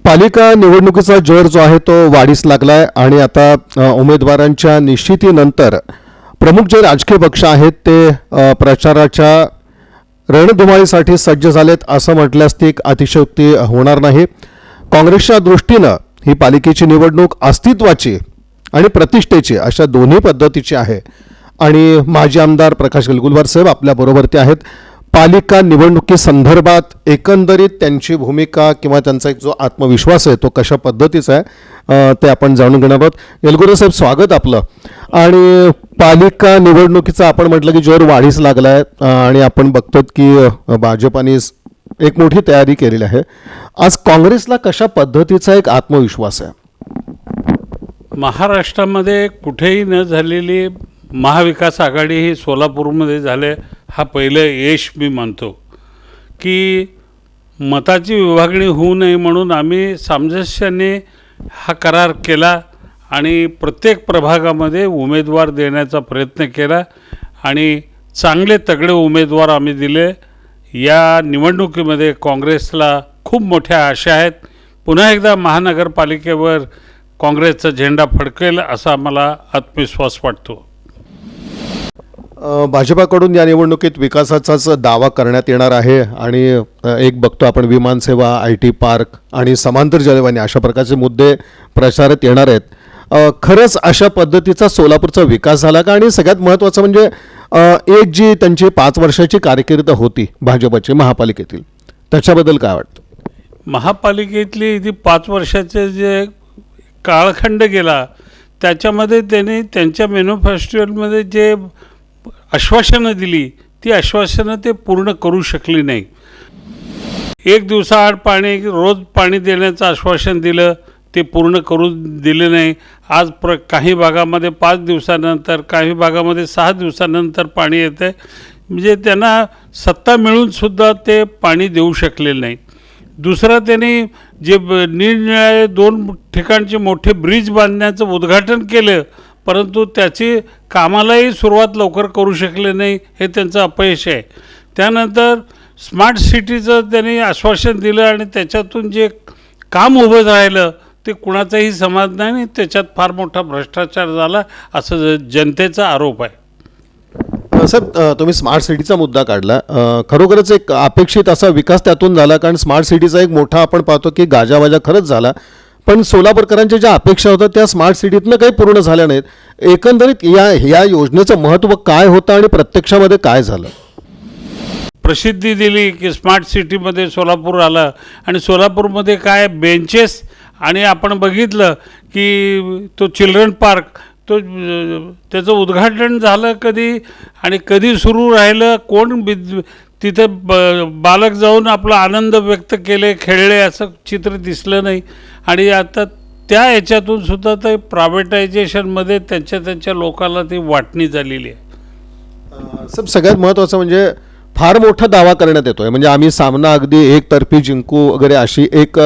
पालिका निवडणुकीचा जोर जो आहे तो वाढीस लागलाय आणि आता उमेदवारांच्या निश्चितीनंतर प्रमुख जे राजकीय पक्ष आहेत ते प्रचाराच्या रणधुमाळीसाठी सज्ज झालेत असं म्हटल्यास ती अतिशयोक्ती होणार नाही। काँग्रेसच्या दृष्टीनं ही पालिकेची निवडणूक अस्तित्वाची आणि प्रतिष्ठेची अशा दोन्ही पद्धतीची आहे आणि माजी आमदार प्रकाश गलगुलवार साहेब आपल्याबरोबर ते आहेत। पालिका निवडणुकीसंदर्भात एकंदरीत त्यांची भूमिका किंवा त्यांचा एक जो आत्मविश्वास आहे तो कशा पद्धतीचा आहे ते आपण जाणून घेणार आहोत। गलगुलवार साहेब स्वागत आपलं। आणि पालिका निवडणुकीचा आपण म्हटलं की जोर वाढीस लागला आहे आणि आपण बघतो की भाजपाने एक मोठी तयारी केलेली आहे। आज काँग्रेसला कशा पद्धतीचा एक आत्मविश्वास आहे? महाराष्ट्रामध्ये कुठेही न झालेली महाविकास आघाडी ही सोलापूरमध्ये झाले हा पहिलं यश मी मानतो की मताची विभागणी होऊ नये म्हणून आम्ही सामंजस्याने हा करार केला आणि प्रत्येक प्रभागामध्ये उमेदवार देण्याचा प्रयत्न केला आणि चांगले तगडे उमेदवार आम्ही दिले। या निवडणुकीमध्ये काँग्रेसला खूप मोठ्या आशा आहेत। पुन्हा एकदा महानगरपालिकेवर काँग्रेसचा झेंडा फडकेल असा मला आत्मविश्वास वाटतो। भाजपाकडून या निवडणुकीत विकासाचाच दावा करण्यात येणार आहे आणि एक बघतो आपण विमानसेवा, IT पार्क आणि समांतर जलवाहिनी अशा प्रकारचे मुद्दे प्रचारात येणार आहेत। खरंच अशा पद्धतीचा सोलापूरचा विकास झाला का? आणि सगळ्यात महत्त्वाचं म्हणजे एक जी त्यांची 5 वर्षाची कारकीर्द होती भाजपची महापालिकेतील त्याच्याबद्दल काय वाटतं? महापालिकेतली ती 5 वर्षाचे जे काळखंड गेला त्याच्यामध्ये त्यांनी त्यांच्या मॅनिफेस्टोमध्ये जे आश्वासनं दिली ती आश्वासनं ते पूर्ण करू शकली नाही। एक दिवसाआड पाणी रोज पाणी देण्याचं आश्वासन दिलं ते पूर्ण करू दिले नाही। आज काही भागामध्ये 5 दिवसानंतर काही भागामध्ये 6 दिवसानंतर पाणी येते म्हणजे त्यांना सत्ता मिळूनसुद्धा ते पाणी देऊ शकले नाही। दुसरं त्यांनी जे निरनिराळे 2 ठिकाणचे मोठे ब्रिज बांधण्याचं उद्घाटन केलं परंतु त्याची कामालाही सुरुवात लवकर करू शकले नाही, हे त्यांचं अपयश आहे। त्यानंतर स्मार्ट सिटीचं त्यांनी आश्वासन दिलं आणि त्याच्यातून जे काम उभं राहिलं ते कुणाचाही समाज नाही आणि त्याच्यात फार मोठा भ्रष्टाचार झाला असं जनतेचा आरोप आहे। साहेब तुम्ही स्मार्ट सिटीचा मुद्दा काढला, खरोखरच एक अपेक्षित असा विकास त्यातून झाला कारण स्मार्ट सिटीचा एक मोठा आपण पाहतो की गाजावाजा खरंच झाला पण सोलापूरकरांच्या ज्या अपेक्षा होत्या त्या स्मार्ट सिटीतनं काही पूर्ण झाल्या नाहीत। एकंदरीत या योजनेचं महत्त्व काय होतं आणि प्रत्यक्षामध्ये काय झालं? प्रसिद्धी दिली की स्मार्ट सिटीमध्ये सोलापूर आलं आणि सोलापूरमध्ये काय बेंचेस आणि आपण बघितलं की तो चिल्ड्रन पार्क त्याचं उद्घाटन झालं कधी आणि कधी सुरू राहिलं, कोण तिथे बालक जाऊन आपला आनंद व्यक्त केले, खेळले असं चित्र दिसलं नाही। आणि आता त्या ह्याच्यातून सुद्धा ते प्रायव्हेटायझेशनमध्ये त्यांच्या लोकांना ती वाटणी झालेली आहे। सब सगळ्यात महत्त्वाचं म्हणजे फार मोठा दावा करण्यात येतो आहे म्हणजे आम्ही सामना अगदी एकतर्फी जिंकू वगैरे अशी एक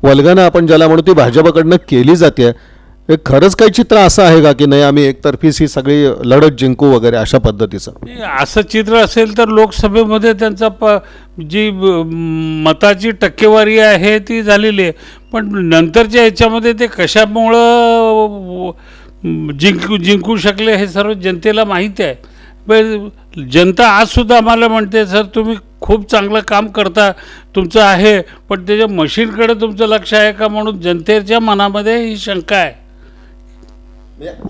वल्गना आपण ज्याला म्हणू ती भाजपकडनं केली जाते। हे खरंच काही चित्र असं आहे का की नाही आम्ही एकतर्फीच ही सगळी लढत जिंकू वगैरे अशा पद्धतीचं? असं चित्र असेल तर लोकसभेमध्ये त्यांचा जी मताची टक्केवारी आहे ती झालेली आहे पण नंतरच्या ह्याच्यामध्ये ते कशामुळं जिंकू शकले हे सर्व जनतेला माहिती आहे। जनता आजसुद्धा आम्हाला म्हणते सर तुम्ही खूप चांगलं काम करता, तुमचं आहे पण त्याच्या मशीनकडे तुमचं लक्ष आहे का म्हणून जनतेच्या मनामध्ये ही शंका आहे।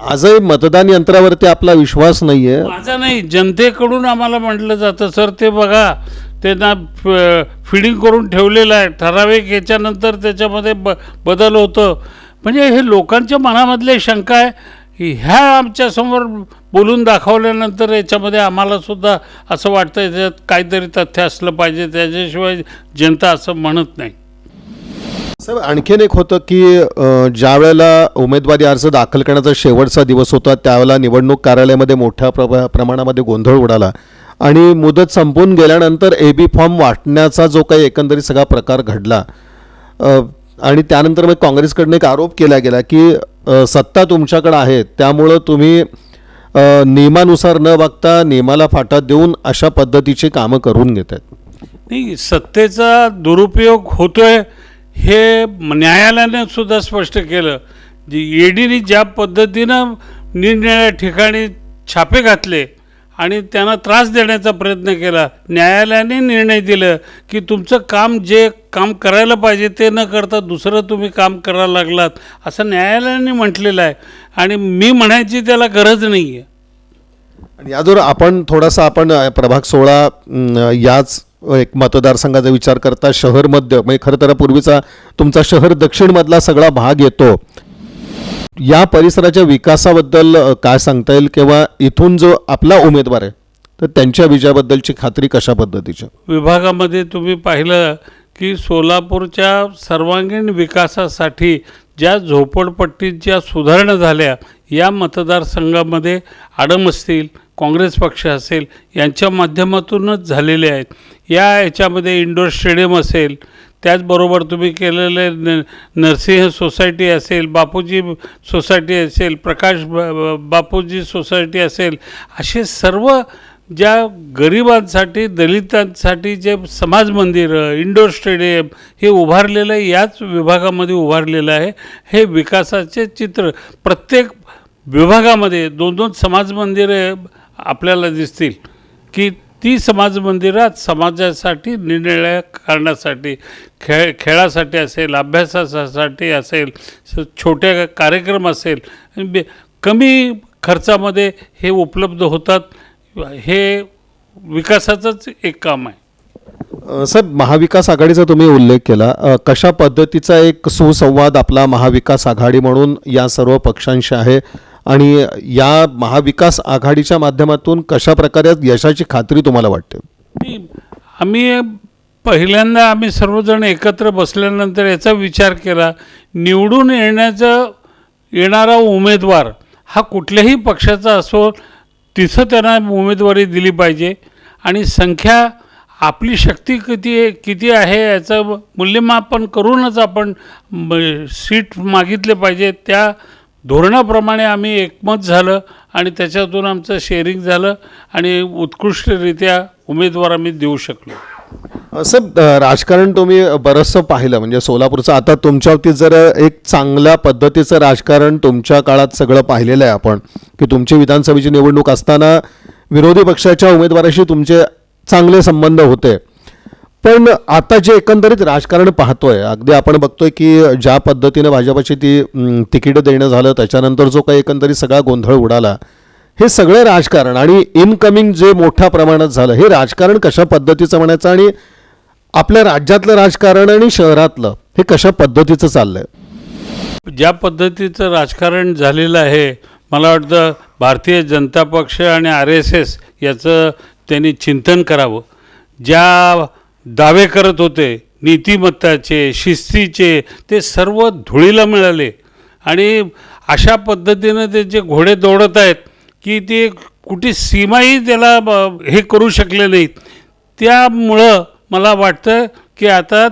आजही मतदान यंत्रावरती आपला विश्वास नाही आहे? माझा नाही, जनतेकडून आम्हाला म्हटलं जातं सर ते बघा त्यांना फिडिंग करून ठेवलेलं आहे, ठराविक याच्यानंतर त्याच्यामध्ये बदल होतं म्हणजे हे लोकांच्या मनामधले शंका आहे। ह्या आमच्यासमोर बोलून दाखवल्यानंतर याच्यामध्ये आम्हालासुद्धा असं वाटतं याच्यात काहीतरी तथ्य असलं पाहिजे, त्याच्याशिवाय जनता असं म्हणत नाही। साहेब आणखीन एक होतं की ज्या वेळेला उमेदवारी अर्ज दाखल करण्याचा शेवटचा दिवस होता त्यावेळेला निवडणूक कार्यालयामध्ये मोठ्या प्रमाणामध्ये गोंधळ उडाला आणि मुदत संपून गेल्यानंतर AB फॉर्म वाटण्याचा जो काही एकंदरीत सगळा प्रकार घडला आणि त्यानंतर मग काँग्रेसकडनं एक आरोप केला गेला की सत्ता तुमच्याकडे आहे त्यामुळं तुम्ही नियमानुसार न बघता नियमाला फाटा देऊन अशा पद्धतीची कामं करून घेत आहेत। नाही, सत्तेचा दुरुपयोग होतोय हे न्यायालयाने सुद्धा स्पष्ट केलं. ईडीने ज्या पद्धतीनं निरनिराळ्या ठिकाणी छापे घातले आणि त्यांना त्रास देण्याचा प्रयत्न केला, न्यायालयाने निर्णय दिलं की तुमचं काम जे काम करायला पाहिजे ते न करता दुसरं तुम्ही काम करायला लागलात, असं न्यायालयाने म्हटलेलं आहे. आणि मी म्हणायची त्याला गरज नाही आहे. आणि याजवळ आपण थोडासा प्रभाग 16 याच एक मतदारसंघाचा विचार करता शहर मध्य म्हणजे खरं तर पूर्वीचा तुमचा शहर दक्षिणमधला सगळा भाग येतो, या परिसराच्या विकासाबद्दल काय सांगता येईल किंवा इथून जो आपला उमेदवार आहे तर त्यांच्या विजयाबद्दलची खात्री कशा पद्धतीच्या? विभागामध्ये तुम्ही पाहिलं की सोलापूरच्या सर्वांगीण विकासासाठी ज्या झोपडपट्टीच्या सुधारणा झाल्या या मतदारसंघामध्ये आडम असतील, काँग्रेस पक्ष असेल यांच्या माध्यमातूनच झालेले आहेत. याच्यामध्ये इंडोर स्टेडियम असेल, त्याचबरोबर तुम्ही केलेले नरसिंह सोसायटी असेल, बापूजी सोसायटी असेल, प्रकाश बापूजी सोसायटी असेल, असे सर्व ज्या गरिबांसाठी दलितांसाठी जे समाज मंदिरं, इंडोर स्टेडियम हे उभारलेलं आहे, याच विभागामध्ये उभारलेलं आहे. हे विकासाचे चित्र प्रत्येक विभागामध्ये 2-2 समाज मंदिरं आपल्याला दिसतील की ती समाज मंदिरात समाजासाठी निरनिराळ्या कारणासाठी खेळासाठी असेल, अभ्यासासाठी असेल, छोट्या कार्यक्रम असेल, कमी खर्चामध्ये हे उपलब्ध होतात. हे विकासाचंच एक काम आहे. साहेब, महाविकास आघाडीचा तुम्ही उल्लेख केला, कशा पद्धतीचा एक सुसंवाद आपला महाविकास आघाडी म्हणून या सर्व पक्षांशी आहे आणि या महाविकास आघाडीच्या माध्यमातून कशा प्रकारे यशाची खात्री तुम्हाला वाटते? पहिल्यांदा आम्ही सर्वजण एकत्र बसल्यानंतर याचा विचार केला, निवडून येणारा उमेदवार हा कुठल्याही पक्षाचा असो तिथं त्यांना उमेदवारी दिली पाहिजे आणि संख्या आपली शक्ती किती आहे याचं मूल्यमापन करूनच आपण सीट मागितले पाहिजे. त्या धोरणाप्रमाणे आम्ही एकमत झालं आणि त्याच्यातून आमचं शेअरिंग झालं आणि उत्कृष्टरित्या उमेदवार आम्ही देऊ शकलो. साहेब, राजकारण तुम्ही बरंचसं पाहिलं, म्हणजे सोलापूरचं आता तुमच्यावरती जर एक चांगल्या पद्धतीचं राजकारण तुमच्या काळात सगळं पाहिलेलं आहे आपण, की तुमची विधानसभेची निवडणूक असताना विरोधी पक्षाच्या उमेदवाराशी तुमचे चांगले संबंध होते. पण आता जे एकंदरीत राजकारण पाहतोय, अगदी आपण बघतोय की ज्या पद्धतीनं भाजपची ती तिकीट देणं झालं, त्याच्यानंतर जो काही एकंदरीत सगळा गोंधळ उडाला, हे सगळं राजकारण आणि इनकमिंग जे मोठ्या प्रमाणात झालं, हे राजकारण कशा पद्धतीचं म्हणायचं आणि आपल्या राज्यातलं राजकारण आणि शहरातलं हे कशा पद्धतीचं चाललंय? ज्या पद्धतीचं राजकारण झालेलं आहे, मला वाटतं भारतीय जनता पक्ष आणि RSS याचं त्यांनी चिंतन करावं. ज्या दावे करत होते नीतिमत्ताचे, शिस्तीचे, ते सर्व धुळीला मिळाले आणि अशा पद्धतीनं ते जे घोडे दौडत आहेत की ते कुठे सीमाही त्याला हे करू शकले नाहीत. त्यामुळं मला वाटतं की आता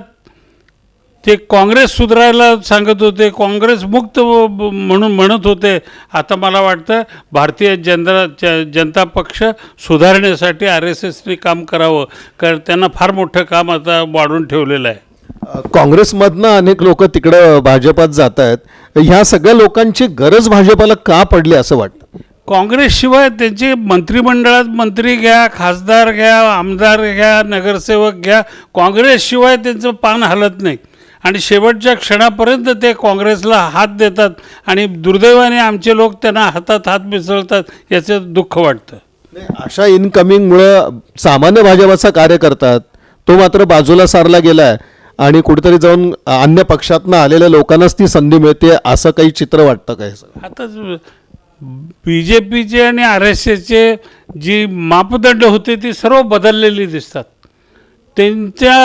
ते काँग्रेस सुधारायला सांगत होते, काँग्रेस मुक्त म्हणून म्हणत होते, आता मला वाटतं भारतीय जनता पक्ष सुधारण्यासाठी RSSने काम करावं, कारण त्यांना फार मोठं काम आता वाढून ठेवलेलं आहे. काँग्रेसमधनं अनेक लोक तिकडं भाजपात जात आहेत, ह्या सगळ्या लोकांची गरज भाजपाला का पडली असं वाटतं? काँग्रेसशिवाय त्यांचे मंत्रिमंडळात मंत्री घ्या, खासदार घ्या, आमदार घ्या, नगरसेवक घ्या, काँग्रेसशिवाय त्यांचं पान हलत नाही आणि शेवटच्या क्षणापर्यंत ते काँग्रेसला हात देतात आणि दुर्दैवाने आमचे लोक त्यांना हातात हात मिसळतात, याचं दुःख वाटतं. अशा इनकमिंगमुळं सामान्य भाजपाचा कार्यकर्ता तो मात्र बाजूला सारला गेला आहे आणि कुठेतरी जाऊन अन्य पक्षातनं आलेल्या लोकांनाच ती संधी मिळते, असं काही चित्र वाटतं काय? आता BJPचे आणि RSSचे जी मापदंड होते ती सर्व बदललेली दिसतात. त्यांच्या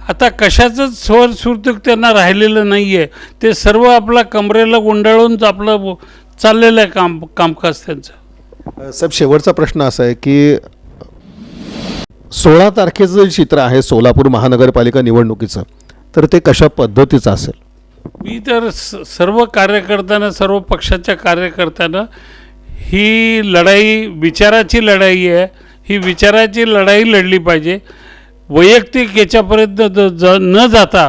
आता कशाचंच स्वर सुरतूक त्यांना राहिलेलं नाही आहे. ते सर्व आपला कमरेला गुंडाळून आपलं चाललेलं आहे कामकाज त्यांचं. साहेब, शेवटचा प्रश्न असा आहे की 16 तारखेचं जे चित्र आहे सोलापूर महानगरपालिका निवडणुकीचं, तर ते कशा पद्धतीचं असेल? मी तर सर्व कार्यकर्त्यांना, सर्व पक्षाच्या कार्यकर्त्यांना ही लढाई विचाराची लढाई आहे. ही विचाराची लढाई लढली पाहिजे. वैयक्तिक याच्यापर्यंत न जाता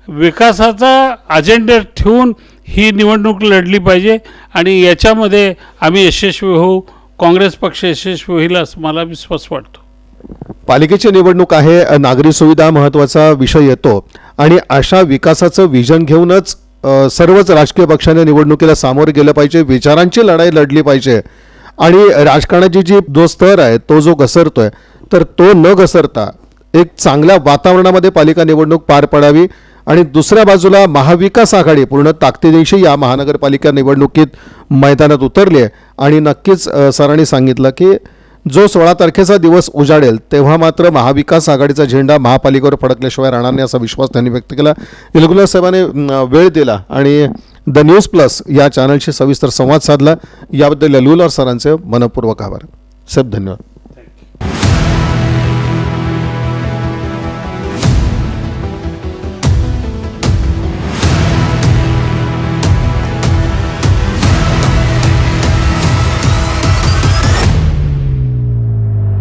विकासाचा अजेंडा ठेवून ही निवडणूक लढली पाहिजे आणि याच्यामध्ये आम्ही यशस्वी होऊ, काँग्रेस पक्ष यशस्वी होईल असं मला विश्वास वाटतो. पालिकेची निवडणूक आहे, नागरी सुविधा महत्त्वाचा विषय येतो आणि अशा विकासाचं विजन घेऊनच सर्वच राजकीय पक्षाने निवडणुकीला सामोरे गेलं पाहिजे, विचारांची लढाई लढली पाहिजे आणि राजकारणाची जी जो स्तर आहे तो जो घसरतोय तर तो न घसरता एक चांगल्या वातावरणामध्ये पालिका निवडणूक पार पडावी. आणि दुसऱ्या बाजूला महाविकास आघाडी पूर्ण ताकदीनिशी या महानगरपालिका निवडणुकीत मैदानात उतरली आहे आणि नक्कीच सरांनी सांगितलं की जो 16 तारखेचा दिवस उजाडेल तेव्हा मात्र महाविकास आघाडीचा झेंडा महापालिकेवर फडकल्याशिवाय राहणार नाही असा विश्वास त्यांनी व्यक्त केला. इलगुल्ला साहेबांनी वेळ दिला आणि द न्यूज प्लस या चॅनलशी सविस्तर संवाद साधला. याबद्दल ललुलर सरांचे मनपूर्वक आभार. साहेब धन्यवाद.